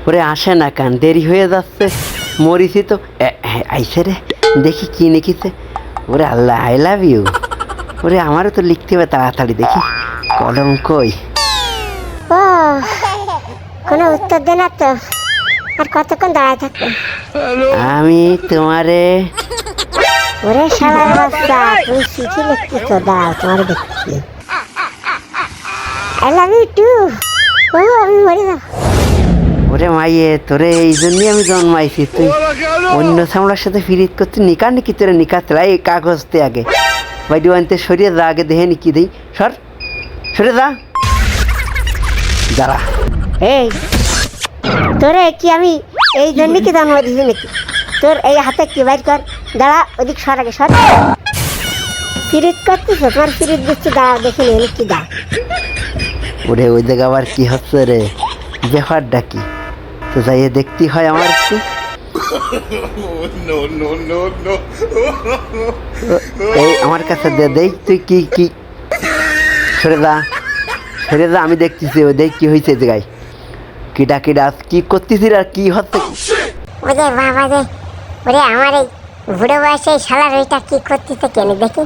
ওরে আসে না কান, দেরি হয়ে যাচ্ছে, মরিছি তো। আইসে রে, দেখি কি লিখিছে। ওরে আল্লাহ, আই লাভ ইউ। ওরে আমারও তো লিখতে হবে তাড়াতাড়ি, দেখি কলম কই। ও কোনো উত্তর দে না তো, আর কতক্ষণ দাঁড়ায় থাকবে? আমি তোমারে। ওরে শালার বাচ্চা, তুমি চিঠি লিখতেছ, দাও তোমার দেখছি। I love you too. ও আমি মরে যাবো। ওরে মাইয়ে, তোরে এই জন্যই আমি জন্মাইছি। তুই অন্য সামলার সাথে ফিরিত করতে নিকা নাকি? তোরে নিকা তেলাই এই কাগজতে আগে বাইডি আনতে সরিয়ে যা, আগে দেখে নি কি দেই। সরে যা, দাঁড়া। এই তোরে কি আমি এই জন্য কি জন্ম দিছি নাকি? তোর এই হাতে কি বাইর কর, দাঁড়া, ওদিক সর, আগে সর। ফিরিত করতেছ, তোমার ফিরিত দিচ্ছি, দাঁড়া দেখে নিন কি দা। ওরে ওই জায়গা আবার কি হচ্ছে রে, ব্যাপারটা কি? তো যাইয়ে দেখতে হয় আমার একটু। এই আমার কাছে দে, দেই তুই কি কি। সরে যা, সরে যা, আমি দেখতেছি। ওই দেখ কি হয়েছে জায়গায়, কিডা কিডা কি করতেছিস আর কি হচ্ছে। ওরে বাবা রে, ওরে আমার এই বুড়ো বয়সে শালার ওইটা কি করতেছে কেন দেখি।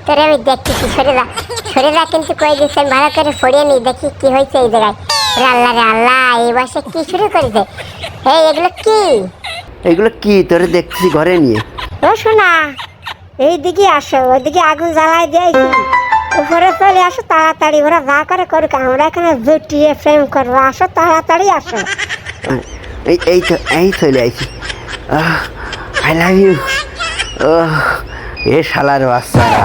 তোরে আমি দেখতেছি, সরে যা, সরে যা, কিন্তু কই দিচ্ছে আমি ভালো করে ফড়িয়ে নি, দেখি কি হয়েছে এই জায়গায়। ওরে আল্লাহ রে আল্লাহ, এই বয়সে কি শুরু করেছে? এই এগুলো কি? এগুলো কি তোরে দেখতেছি ঘরে নিয়ে? ও শোনা, এইদিকে আসো, ওইদিকে আগুন জ্বালাই দিয়েছি, উপরে চলে আসো তাড়াতাড়ি। ওরা যা করে করুক, আমরা এখানে জুটিয়ে প্রেম করবো, আসো তাড়াতাড়ি আসো। এই চলে আইছি। I love you. এ শালার বাচ্চারা।